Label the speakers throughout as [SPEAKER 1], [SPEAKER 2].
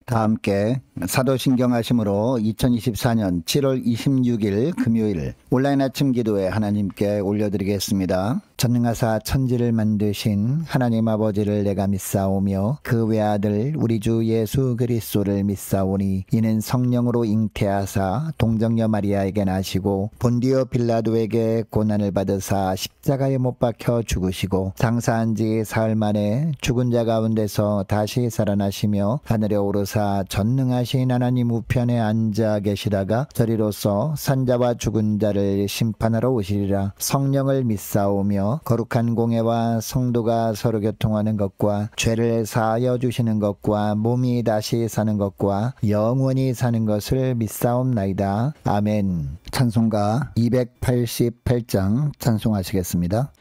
[SPEAKER 1] 다 함께 사도신경 하심으로 2024년 7월 26일 금요일 온라인 아침 기도에 하나님께 올려드리겠습니다. 전능하사 천지를 만드신 하나님 아버지를 내가 믿사오며 그 외아들 우리 주 예수 그리스도를 믿사오니 이는 성령으로 잉태하사 동정녀 마리아에게 나시고 본디오 빌라도에게 고난을 받으사 십자가에 못 박혀 죽으시고 장사한 지 사흘 만에 죽은 자 가운데서 다시 살아나시며 하늘에 오르사 전능하신 하나님 우편에 앉아 계시다가 저리로서 산자와 죽은 자를 심판하러 오시리라. 성령을 믿사오며 거룩한 공예와 성도가 서로 교통하는 것과 죄를 사하여 주시는 것과 몸이 다시 사는 것과 영원히 사는 것을 믿사옵나이다. 아멘. 찬송가 288장 찬송하시겠습니다.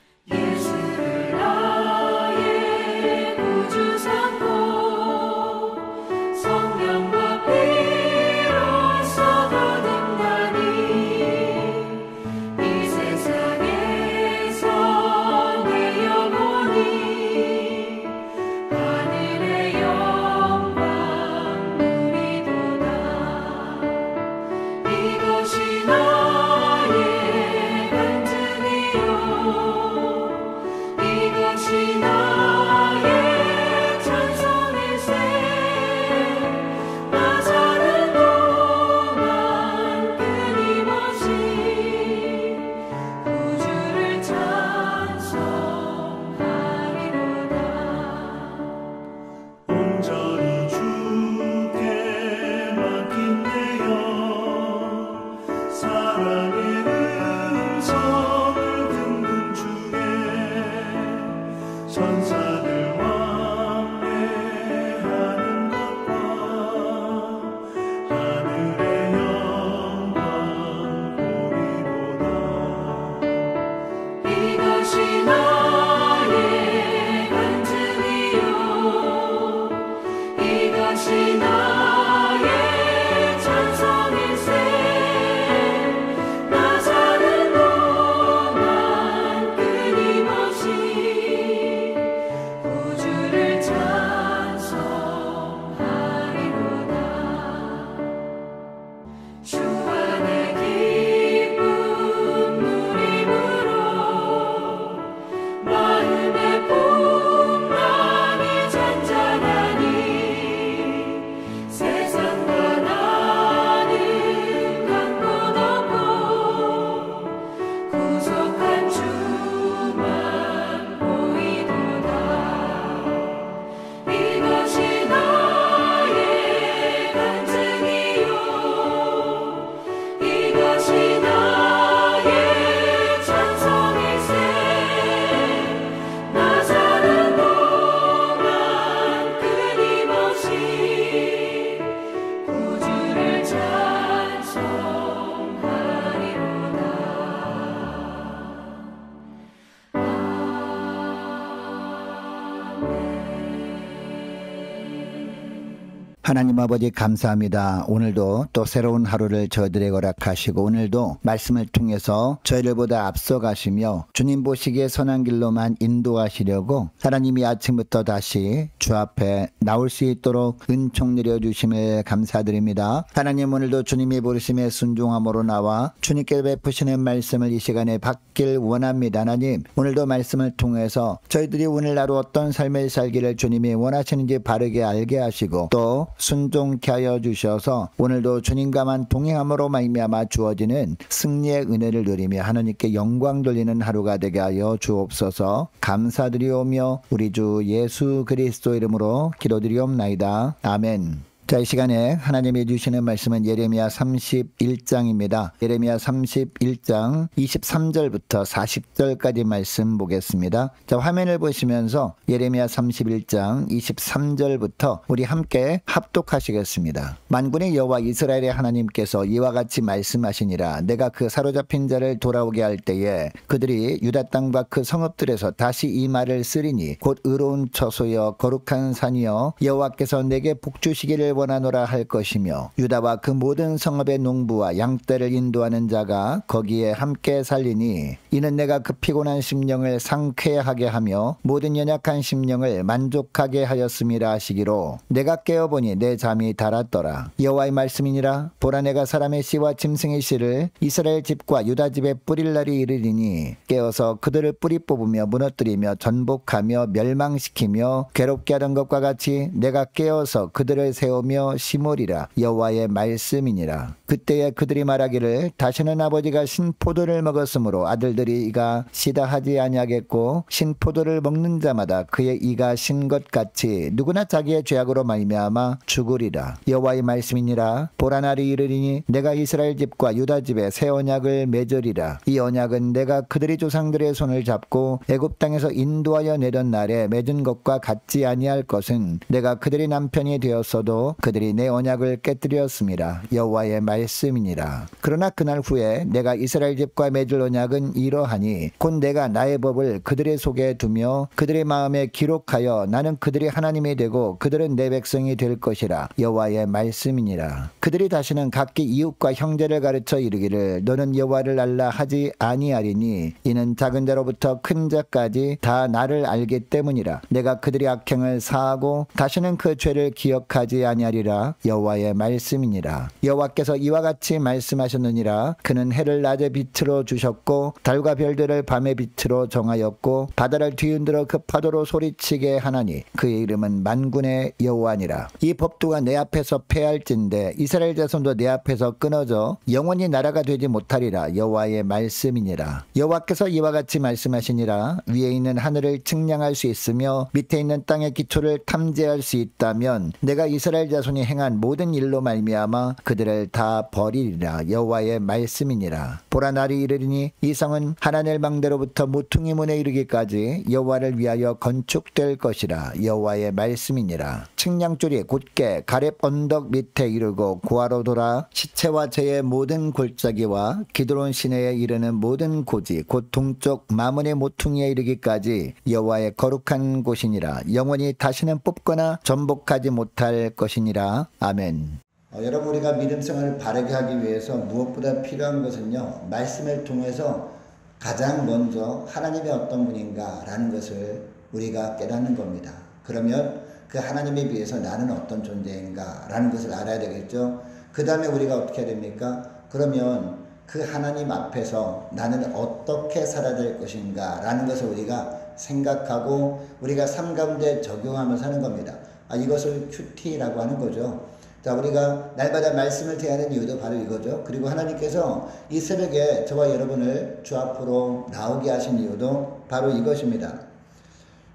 [SPEAKER 1] 하나님 아버지 감사합니다. 오늘도 또 새로운 하루를 저희들에게 허락하시고 오늘도 말씀을 통해서 저희를 보다 앞서가시며 주님 보시기에 선한 길로만 인도하시려고 하나님이 아침부터 다시 주 앞에 나올 수 있도록 은총 내려주심을 감사드립니다. 하나님 오늘도 주님이 부르심에 순종함으로 나와 주님께 베푸시는 말씀을 이 시간에 받길 원합니다. 하나님 오늘도 말씀을 통해서 저희들이 오늘 하루 어떤 삶을 살기를 주님이 원하시는지 바르게 알게 하시고 또 순종케 하여 주셔서 오늘도 주님과만 동행함으로 말미암아 주어지는 승리의 은혜를 누리며 하나님께 영광 돌리는 하루가 되게 하여 주옵소서. 감사드리오며 우리 주 예수 그리스도 이름으로 기도드리옵나이다. 아멘. 자, 이 시간에 하나님이 주시는 말씀은 예레미야 31장입니다. 예레미야 31장 23절부터 40절까지 말씀 보겠습니다. 자, 화면을 보시면서 예레미야 31장 23절부터 우리 함께 합독하시겠습니다. 만군의 여호와 이스라엘의 하나님께서 이와 같이 말씀하시니라. 내가 그 사로잡힌 자를 돌아오게 할 때에 그들이 유다 땅과 그 성읍들에서 다시 이 말을 쓰리니 곧 의로운 처소여 거룩한 산이여 여호와께서 내게 복 주시기를 원하노라 할 것이며 유다와 그 모든 성읍의 농부와 양떼를 인도하는 자가 거기에 함께 살리니 이는 내가 그 피곤한 심령을 상쾌하게 하며 모든 연약한 심령을 만족하게 하였음이라 하시기로 내가 깨어보니 내 잠이 달았더라. 여호와의 말씀이니라. 보라 내가 사람의 씨와 짐승의 씨를 이스라엘 집과 유다 집에 뿌릴 날이 이르리니 깨어서 그들을 뿌리 뽑으며 무너뜨리며 전복하며 멸망시키며 괴롭게 하던 것과 같이 내가 깨어서 그들을 세우며 심으리라. 여호와의 말씀이니라. 그때에 그들이 말하기를 다시는 아버지가 신포도를 먹었으므로 아들들이 이가 시다 하지 아니하겠고 신포도를 먹는 자마다 그의 이가 신 것 같이 누구나 자기의 죄악으로 말미암아 죽으리라. 여호와의 말씀이니라. 보라 날이 이르리니 내가 이스라엘 집과 유다 집에 새 언약을 맺으리라. 이 언약은 내가 그들이 조상들의 손을 잡고 애굽 땅에서 인도하여 내던 날에 맺은 것과 같지 아니할 것은 내가 그들의 남편이 되었어도 그들이 내 언약을 깨뜨렸음이라. 여호와의 말씀이니라. 그러나 그날 후에 내가 이스라엘 집과 맺을 언약은 이러하니 곧 내가 나의 법을 그들의 속에 두며 그들의 마음에 기록하여 나는 그들의 하나님이 되고 그들은 내 백성이 될 것이라. 여호와의 말씀이니라. 그들이 다시는 각기 이웃과 형제를 가르쳐 이르기를 너는 여호와를 알라 하지 아니하리니 이는 작은 자로부터 큰 자까지 다 나를 알기 때문이라. 내가 그들의 악행을 사하고 다시는 그 죄를 기억하지 아니하리라. 여호와의 말씀이니라. 여호와께서 이와 같이 말씀하셨느니라. 그는 해를 낮의 빛으로 주셨고 달과 별들을 밤의 빛으로 정하였고 바다를 뒤흔들어 그 파도로 소리치게 하나니 그의 이름은 만군의 여호와니라. 이 법도가 내 앞에서 패할진대 이스라엘 자손도 내 앞에서 끊어져 영원히 나라가 되지 못하리라. 여호와의 말씀이니라. 여호와께서 이와 같이 말씀하시니라. 위에 있는 하늘을 측량할 수 있으며 밑에 있는 땅의 기초를 탐지할 수 있다면 내가 이스라엘 자손이 행한 모든 일로 말미암아 그들을 다 버리리라. 여호와의 말씀이니라. 보라 날이 이르리니 이 성은 하나넬 망대로부터 모퉁이 문에 이르기까지 여호와를 위하여 건축될 것이라. 여호와의 말씀이니라. 측량줄이 곧게 가렙 언덕 밑에 이르고 고아로 돌아 시체와 저의 모든 골짜기와 기드론 시내에 이르는 모든 고지 곧 동쪽 마문의 모퉁이에 이르기까지 여호와의 거룩한 곳이니라. 영원히 다시는 뽑거나 전복하지 못할 것이니라. 아멘. 여러분 우리가 믿음 생활을 바르게 하기 위해서 무엇보다 필요한 것은요 말씀을 통해서 가장 먼저 하나님이 어떤 분인가 라는 것을 우리가 깨닫는 겁니다. 그러면 그 하나님에 비해서 나는 어떤 존재인가 라는 것을 알아야 되겠죠. 그 다음에 우리가 어떻게 해야 됩니까? 그러면 그 하나님 앞에서 나는 어떻게 살아야 될 것인가 라는 것을 우리가 생각하고 우리가 삶 가운데 적용하면서 하는 겁니다. 이것을 큐티라고 하는 거죠. 자, 우리가 날마다 말씀을 대하는 이유도 바로 이거죠. 그리고 하나님께서 이 새벽에 저와 여러분을 주 앞으로 나오게 하신 이유도 바로 이것입니다.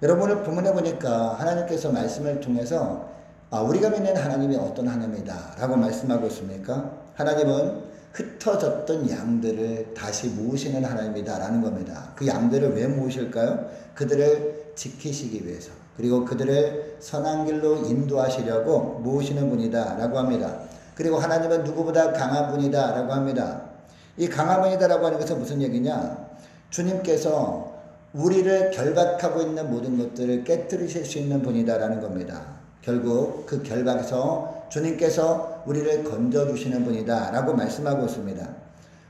[SPEAKER 1] 여러분을 본문에 보니까 하나님께서 말씀을 통해서 우리가 믿는 하나님이 어떤 하나님이다 라고 말씀하고 있습니까? 하나님은 흩어졌던 양들을 다시 모으시는 하나님이다 라는 겁니다. 그 양들을 왜 모으실까요? 그들을 지키시기 위해서 그리고 그들을 선한 길로 인도하시려고 모으시는 분이다 라고 합니다. 그리고 하나님은 누구보다 강한 분이다 라고 합니다. 이 강한 분이다 라고 하는 것은 무슨 얘기냐? 주님께서 우리를 결박하고 있는 모든 것들을 깨뜨리실 수 있는 분이다 라는 겁니다. 결국 그 결박에서 주님께서 우리를 건져주시는 분이다 라고 말씀하고 있습니다.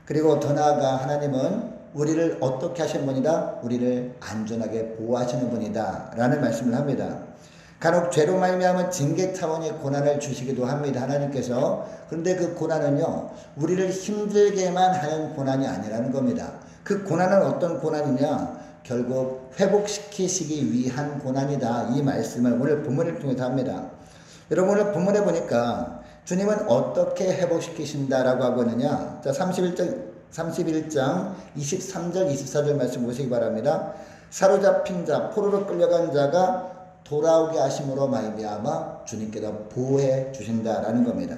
[SPEAKER 1] 그리고 더 나아가 하나님은 우리를 어떻게 하시는 분이다? 우리를 안전하게 보호하시는 분이다 라는 말씀을 합니다. 간혹 죄로 말미암은 징계 차원의 고난을 주시기도 합니다. 하나님께서. 그런데 그 고난은요 우리를 힘들게만 하는 고난이 아니라는 겁니다. 그 고난은 어떤 고난이냐? 결국 회복시키시기 위한 고난이다. 이 말씀을 오늘 본문을 통해서 합니다. 여러분 오늘 본문에 보니까 주님은 어떻게 회복시키신다라고 하고 있느냐? 자, 31장 23절 24절 말씀 보시기 바랍니다. 사로잡힌 자 포로로 끌려간 자가 돌아오게 하심으로 말미암아 주님께서 보호해 주신다라는 겁니다.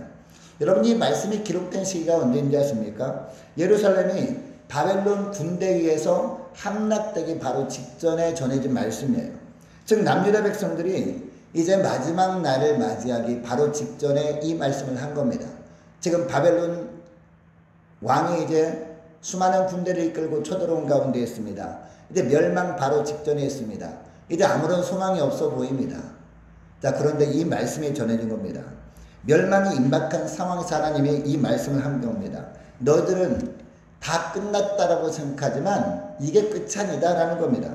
[SPEAKER 1] 여러분 이 말씀이 기록된 시기가 언제인지 아십니까? 예루살렘이 바벨론 군대에 의해서 함락되기 바로 직전에 전해진 말씀이에요. 즉 남유다 백성들이 이제 마지막 날을 맞이하기 바로 직전에 이 말씀을 한 겁니다. 지금 바벨론 왕이 이제 수많은 군대를 이끌고 쳐들어온 가운데 있습니다. 이제 멸망 바로 직전에 있습니다. 이제 아무런 소망이 없어 보입니다. 자, 그런데 이 말씀이 전해진 겁니다. 멸망이 임박한 상황에서 하나님이 이 말씀을 한 겁니다. 너희들은 다 끝났다라고 생각하지만 이게 끝이 아니다라는 겁니다.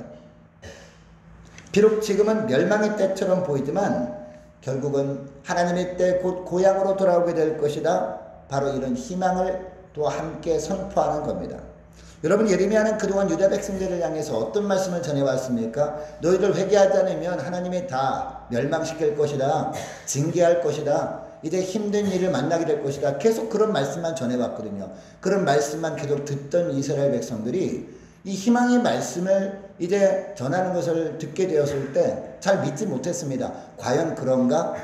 [SPEAKER 1] 비록 지금은 멸망의 때처럼 보이지만 결국은 하나님의 때 곧 고향으로 돌아오게 될 것이다. 바로 이런 희망을 또 함께 선포하는 겁니다. 여러분, 예레미야는 그동안 유다 백성들을 향해서 어떤 말씀을 전해왔습니까? 너희들 회개하지 않으면 하나님이 다 멸망시킬 것이다. 징계할 것이다. 이제 힘든 일을 만나게 될 것이다. 계속 그런 말씀만 전해왔거든요. 그런 말씀만 계속 듣던 이스라엘 백성들이 이 희망의 말씀을 이제 전하는 것을 듣게 되었을 때 잘 믿지 못했습니다. 과연 그런가?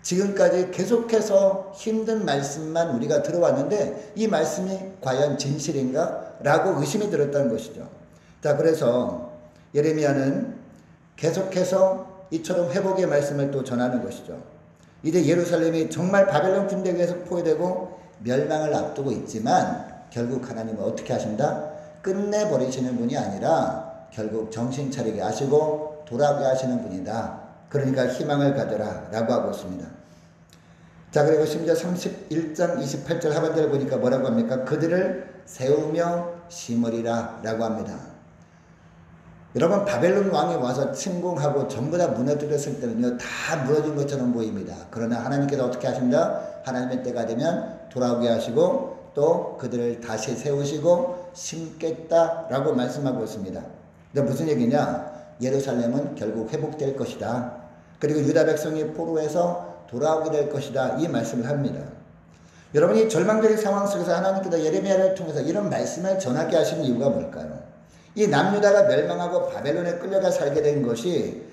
[SPEAKER 1] 지금까지 계속해서 힘든 말씀만 우리가 들어왔는데 이 말씀이 과연 진실인가? 라고 의심이 들었다는 것이죠. 자, 그래서 예레미야는 계속해서 이처럼 회복의 말씀을 또 전하는 것이죠. 이제 예루살렘이 정말 바벨론 군대에 의해서 포위되고 멸망을 앞두고 있지만 결국 하나님은 어떻게 하신다? 끝내버리시는 분이 아니라 결국 정신 차리게 하시고 돌아오게 하시는 분이다. 그러니까 희망을 가져라 라고 하고 있습니다. 자, 그리고 심지어 31장 28절 하반절을 보니까 뭐라고 합니까? 그들을 세우며 심으리라 라고 합니다. 여러분, 바벨론 왕이 와서 침공하고 전부 다 무너뜨렸을 때는요, 다 무너진 것처럼 보입니다. 그러나 하나님께서 어떻게 하신다? 하나님의 때가 되면 돌아오게 하시고 또 그들을 다시 세우시고 심겠다라고 말씀하고 있습니다. 근데 무슨 얘기냐? 예루살렘은 결국 회복될 것이다. 그리고 유다 백성이 포로에서 돌아오게 될 것이다. 이 말씀을 합니다. 여러분이 절망적인 상황 속에서 하나님께서 예레미야를 통해서 이런 말씀을 전하게 하신 이유가 뭘까요? 이 남유다가 멸망하고 바벨론에 끌려가 살게 된 것이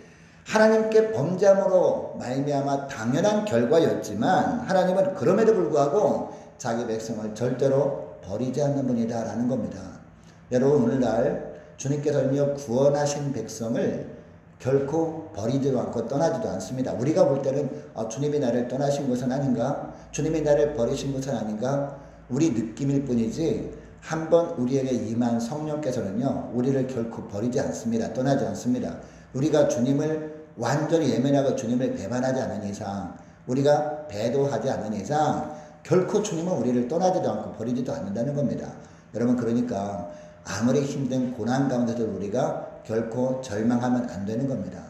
[SPEAKER 1] 하나님께 범죄함으로 말미암아 당연한 결과였지만 하나님은 그럼에도 불구하고 자기 백성을 절대로 버리지 않는 분이다라는 겁니다. 여러분, 오늘날 주님께서는요, 구원하신 백성을 결코 버리지도 않고 떠나지도 않습니다. 우리가 볼 때는 주님이 나를 떠나신 것은 아닌가? 주님이 나를 버리신 것은 아닌가? 우리 느낌일 뿐이지 한번 우리에게 임한 성령께서는요, 우리를 결코 버리지 않습니다. 떠나지 않습니다. 우리가 주님을 완전히 예면하고 주님을 배반하지 않은 이상, 우리가 배도하지 않은 이상 결코 주님은 우리를 떠나지도 않고 버리지도 않는다는 겁니다. 여러분, 그러니까 아무리 힘든 고난 가운데서 우리가 결코 절망하면 안 되는 겁니다.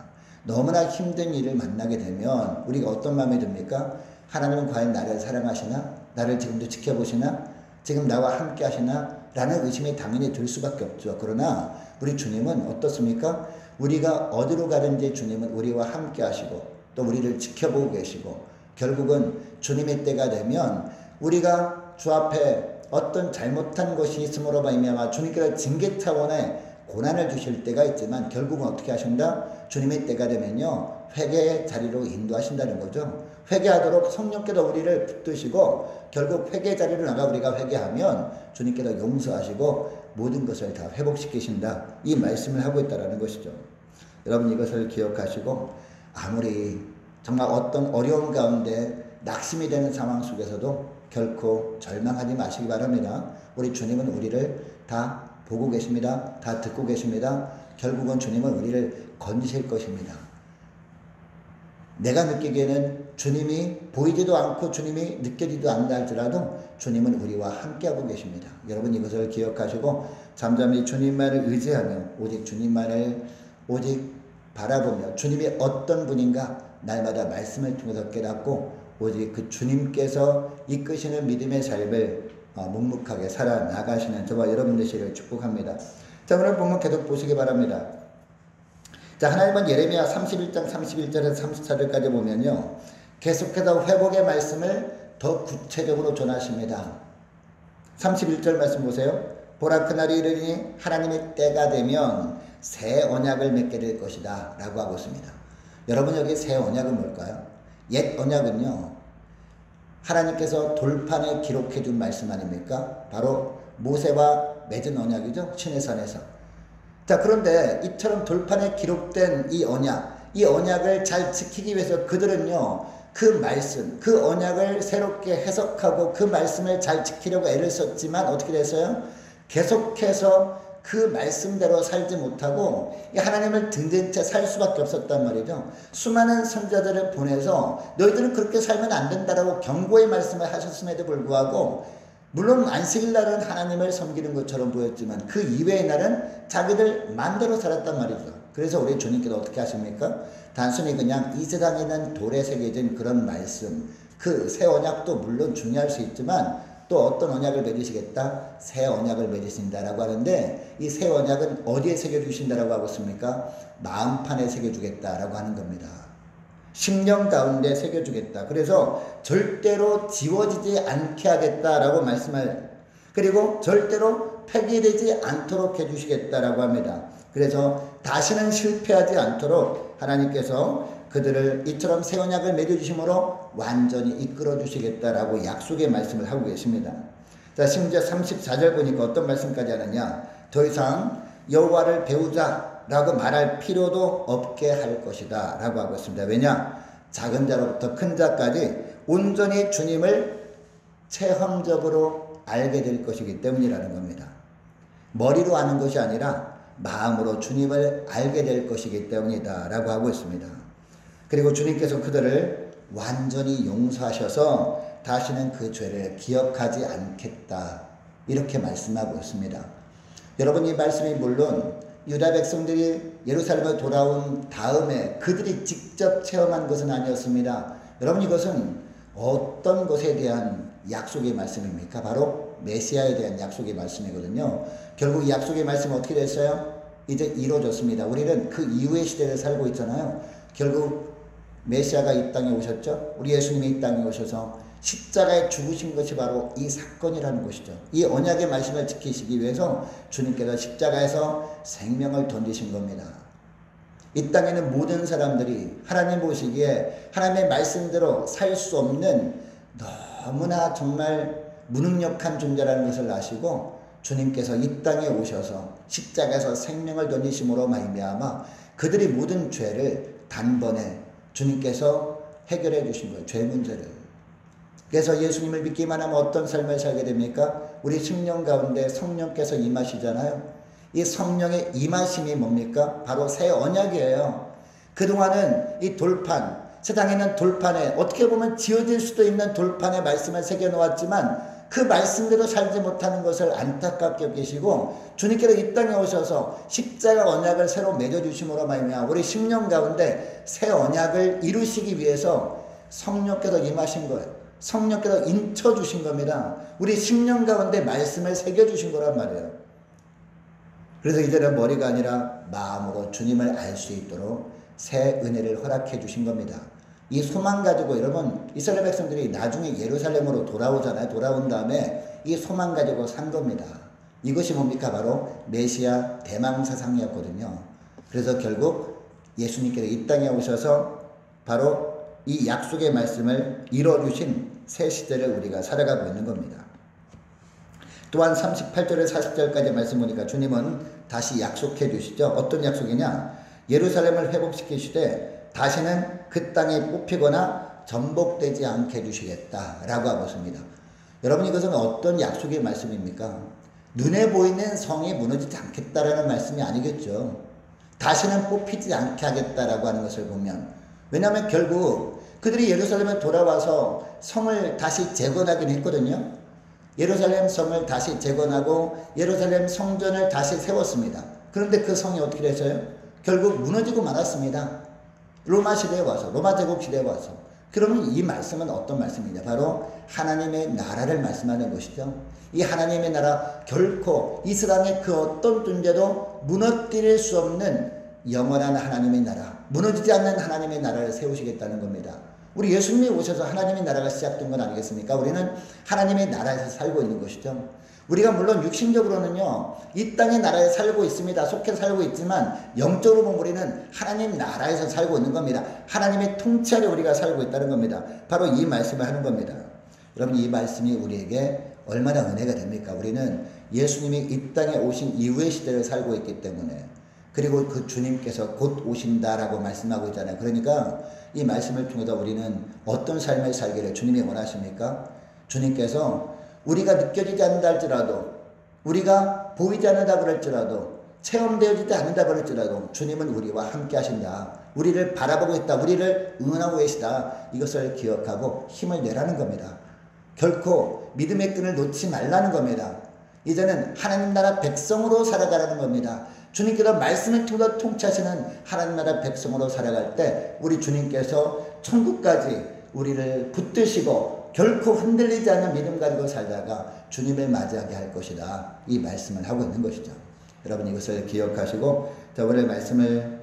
[SPEAKER 1] 너무나 힘든 일을 만나게 되면 우리가 어떤 마음이 듭니까? 하나님은 과연 나를 사랑하시나? 나를 지금도 지켜보시나? 지금 나와 함께 하시나? 라는 의심이 당연히 들 수밖에 없죠. 그러나 우리 주님은 어떻습니까? 우리가 어디로 가든지 주님은 우리와 함께 하시고 또 우리를 지켜보고 계시고 결국은 주님의 때가 되면 우리가 주 앞에 어떤 잘못한 것이 있음으로 말미암아 주님께서 징계 차원의 고난을 주실 때가 있지만 결국은 어떻게 하신다? 주님의 때가 되면요, 회개의 자리로 인도하신다는 거죠. 회개하도록 성령께서 우리를 붙드시고 결국 회개의 자리로 나가 우리가 회개하면 주님께서 용서하시고 모든 것을 다 회복시키신다. 이 말씀을 하고 있다는 것이죠. 여러분, 이것을 기억하시고 아무리 정말 어떤 어려운 가운데 낙심이 되는 상황 속에서도 결코 절망하지 마시기 바랍니다. 우리 주님은 우리를 다 보고 계십니다. 다 듣고 계십니다. 결국은 주님은 우리를 건지실 것입니다. 내가 느끼기에는 주님이 보이지도 않고 주님이 느껴지지도 않는다 할지라도 주님은 우리와 함께하고 계십니다. 여러분, 이것을 기억하시고 잠잠히 주님만을 의지하며 오직 주님만을 오직 바라보며 주님이 어떤 분인가 날마다 말씀을 통해서 깨닫고 오직 그 주님께서 이끄시는 믿음의 삶을 묵묵하게 살아나가시는 저와 여러분 되시기를 축복합니다. 자, 오늘 본문 계속 보시기 바랍니다. 자, 하나님은 예레미야 31장 31절에서 34절까지 보면요, 계속해서 회복의 말씀을 더 구체적으로 전하십니다. 31절 말씀 보세요. 보라, 그날이 이르리니 하나님의 때가 되면 새 언약을 맺게 될 것이다 라고 하고 있습니다. 여러분, 여기 새 언약은 뭘까요? 옛 언약은요, 하나님께서 돌판에 기록해 준 말씀 아닙니까? 바로 모세와 맺은 언약이죠. 시내산에서. 자, 그런데 이처럼 돌판에 기록된 이 언약을 잘 지키기 위해서 그들은요, 그 말씀, 그 언약을 새롭게 해석하고 그 말씀을 잘 지키려고 애를 썼지만 어떻게 됐어요? 계속해서 그 말씀대로 살지 못하고 하나님을 등진 채 살 수밖에 없었단 말이죠. 수많은 선자들을 보내서 너희들은 그렇게 살면 안 된다라고 경고의 말씀을 하셨음에도 불구하고, 물론 안식일 날은 하나님을 섬기는 것처럼 보였지만 그 이외의 날은 자기들 마음대로 살았단 말이죠. 그래서 우리 주님께서 어떻게 하십니까? 단순히 그냥 이 세상에 있는 돌에 새겨진 그런 말씀, 그 새 언약도 물론 중요할 수 있지만 또 어떤 언약을 맺으시겠다? 새 언약을 맺으신다라고 하는데, 이 새 언약은 어디에 새겨주신다라고 하고 있습니까? 마음판에 새겨주겠다라고 하는 겁니다. 심령 가운데 새겨주겠다. 그래서 절대로 지워지지 않게 하겠다라고 말씀을, 그리고 절대로 폐기되지 않도록 해주시겠다라고 합니다. 그래서 다시는 실패하지 않도록 하나님께서 그들을 이처럼 새 언약을 맺어주심으로 완전히 이끌어 주시겠다라고 약속의 말씀을 하고 계십니다. 자, 심지어 34절 보니까 어떤 말씀까지 하느냐? 더 이상 여호와를 배우자라고 말할 필요도 없게 할 것이다 라고 하고 있습니다. 왜냐? 작은 자로부터 큰 자까지 온전히 주님을 체험적으로 알게 될 것이기 때문이라는 겁니다. 머리로 아는 것이 아니라 마음으로 주님을 알게 될 것이기 때문이다 라고 하고 있습니다. 그리고 주님께서 그들을 완전히 용서하셔서 다시는 그 죄를 기억하지 않겠다, 이렇게 말씀하고 있습니다. 여러분, 이 말씀이 물론 유다 백성들이 예루살렘에 돌아온 다음에 그들이 직접 체험한 것은 아니었습니다. 여러분, 이것은 어떤 것에 대한 약속의 말씀입니까? 바로 메시아에 대한 약속의 말씀이거든요. 결국 이 약속의 말씀은 어떻게 됐어요? 이제 이루어졌습니다. 우리는 그 이후의 시대를 살고 있잖아요. 결국 메시아가 이 땅에 오셨죠. 우리 예수님이 이 땅에 오셔서 십자가에 죽으신 것이 바로 이 사건이라는 것이죠. 이 언약의 말씀을 지키시기 위해서 주님께서 십자가에서 생명을 던지신 겁니다. 이 땅에는 모든 사람들이 하나님 보시기에 하나님의 말씀대로 살 수 없는 너무나 정말 무능력한 존재라는 것을 아시고, 주님께서 이 땅에 오셔서 십자가에서 생명을 던지심으로 말미암아 그들이 모든 죄를 단번에 주님께서 해결해 주신 거예요. 죄 문제를. 그래서 예수님을 믿기만 하면 어떤 삶을 살게 됩니까? 우리 심령 가운데 성령께서 임하시잖아요. 이 성령의 임하심이 뭡니까? 바로 새 언약이에요. 그동안은 이 돌판, 세상에 있는 돌판에 어떻게 보면 지어질 수도 있는 돌판에 말씀을 새겨놓았지만 그 말씀대로 살지 못하는 것을 안타깝게 여기시고, 주님께서 이 땅에 오셔서 십자가 언약을 새로 맺어주심으로 말미암아 우리 심령 가운데 새 언약을 이루시기 위해서 성령께서 임하신 거예요. 성령께서 인쳐주신 겁니다. 우리 심령 가운데 말씀을 새겨주신 거란 말이에요. 그래서 이제는 머리가 아니라 마음으로 주님을 알 수 있도록 새 은혜를 허락해 주신 겁니다. 이 소망 가지고, 여러분, 이스라엘 백성들이 나중에 예루살렘으로 돌아오잖아요. 돌아온 다음에 이 소망 가지고 산 겁니다. 이것이 뭡니까? 바로 메시아 대망사상이었거든요. 그래서 결국 예수님께서 이 땅에 오셔서 바로 이 약속의 말씀을 이뤄주신 새 시대를 우리가 살아가고 있는 겁니다. 또한 38절에 40절까지 말씀 보니까 주님은 다시 약속해 주시죠. 어떤 약속이냐? 예루살렘을 회복시키시되 다시는 그 땅에 뽑히거나 전복되지 않게 해주시겠다라고 하고 있습니다. 여러분, 이것은 어떤 약속의 말씀입니까? 눈에 보이는 성이 무너지지 않겠다라는 말씀이 아니겠죠. 다시는 뽑히지 않게 하겠다라고 하는 것을 보면, 왜냐하면 결국 그들이 예루살렘에 돌아와서 성을 다시 재건하긴 했거든요. 예루살렘 성을 다시 재건하고 예루살렘 성전을 다시 세웠습니다. 그런데 그 성이 어떻게 됐어요? 결국 무너지고 말았습니다. 로마 시대에 와서, 로마 제국 시대에 와서. 그러면 이 말씀은 어떤 말씀이냐? 바로 하나님의 나라를 말씀하는 것이죠. 이 하나님의 나라, 결코 이 세상의 그 어떤 존재도 무너뜨릴 수 없는 영원한 하나님의 나라, 무너지지 않는 하나님의 나라를 세우시겠다는 겁니다. 우리 예수님이 오셔서 하나님의 나라가 시작된 건 아니겠습니까? 우리는 하나님의 나라에서 살고 있는 것이죠. 우리가 물론 육신적으로는요, 이 땅의 나라에 살고 있습니다. 속해 살고 있지만 영적으로 보면 우리는 하나님 나라에서 살고 있는 겁니다. 하나님의 통치 아래 우리가 살고 있다는 겁니다. 바로 이 말씀을 하는 겁니다. 여러분, 이 말씀이 우리에게 얼마나 은혜가 됩니까? 우리는 예수님이 이 땅에 오신 이후의 시대를 살고 있기 때문에, 그리고 그 주님께서 곧 오신다라고 말씀하고 있잖아요. 그러니까 이 말씀을 통해서 우리는 어떤 삶을 살기를 주님이 원하십니까? 주님께서 우리가 느껴지지 않는다 할지라도 우리가 보이지 않는다 그럴지라도 체험되어지지 않는다 그럴지라도 주님은 우리와 함께 하신다. 우리를 바라보고 있다. 우리를 응원하고 계시다. 이것을 기억하고 힘을 내라는 겁니다. 결코 믿음의 끈을 놓지 말라는 겁니다. 이제는 하나님 나라 백성으로 살아가라는 겁니다. 주님께서 말씀을 통해 통치하시는 하나님 나라 백성으로 살아갈 때 우리 주님께서 천국까지 우리를 붙드시고 결코 흔들리지 않는 믿음 가지고 살다가 주님을 맞이하게 할 것이다. 이 말씀을 하고 있는 것이죠. 여러분 이것을 기억하시고 오늘 말씀을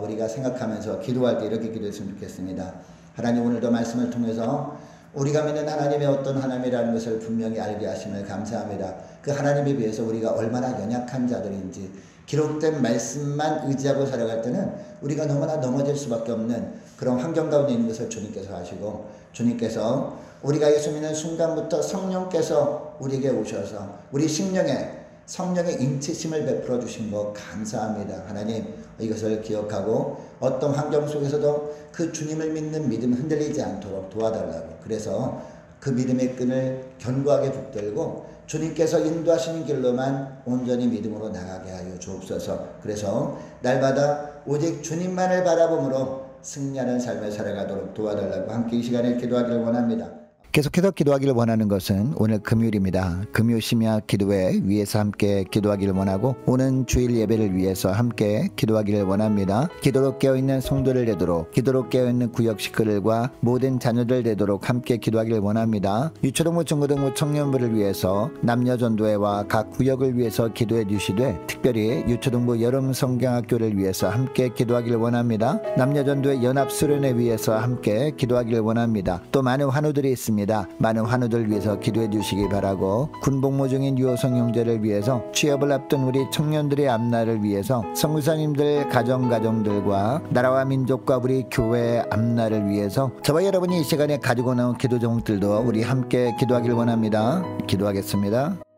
[SPEAKER 1] 우리가 생각하면서 기도할 때 이렇게 기도했으면 좋겠습니다. 하나님 오늘도 말씀을 통해서 우리가 믿는 하나님의 어떤 하나님이라는 것을 분명히 알게 하심을 감사합니다. 그 하나님에 비해서 우리가 얼마나 연약한 자들인지 기록된 말씀만 의지하고 살아갈 때는 우리가 너무나 넘어질 수밖에 없는 그런 환경 가운데 있는 것을 주님께서 아시고 주님께서 우리가 예수 믿는 순간부터 성령께서 우리에게 오셔서 우리 심령에 성령의 인치심을 베풀어 주신 것 감사합니다. 하나님 이것을 기억하고 어떤 환경 속에서도 그 주님을 믿는 믿음 흔들리지 않도록 도와달라고 그래서 그 믿음의 끈을 견고하게 붙들고 주님께서 인도하시는 길로만 온전히 믿음으로 나가게 하여 주옵소서. 그래서 날마다 오직 주님만을 바라봄으로 승리하는 삶을 살아가도록 도와달라고 함께 이 시간에 기도하기를 원합니다. 계속해서 기도하기를 원하는 것은 오늘 금요일입니다. 금요 심야 기도회 위에서 함께 기도하기를 원하고 오는 주일 예배를 위해서 함께 기도하기를 원합니다. 기도로 깨어있는 성도를 되도록 기도로 깨어있는 구역 식구들과 모든 자녀들 되도록 함께 기도하기를 원합니다. 유초등부 중고등부 청년부를 위해서 남녀전도회와 각 구역을 위해서 기도해 주시되 특별히 유초등부 여름 성경학교를 위해서 함께 기도하기를 원합니다. 남녀전도회 연합수련회 위해서 함께 기도하기를 원합니다. 또 많은 환우들이 있습니다. 많은 환우들 위해서 기도해 주시기 바라고 군복무 중인 유호성 형제를 위해서 취업을 앞둔 우리 청년들의 앞날을 위해서 선교사님들 가정들과 나라와 민족과 우리 교회의 앞날을 위해서 저와 여러분이 이 시간에 가지고 나온 기도 제목들도 우리 함께 기도하길 원합니다. 기도하겠습니다.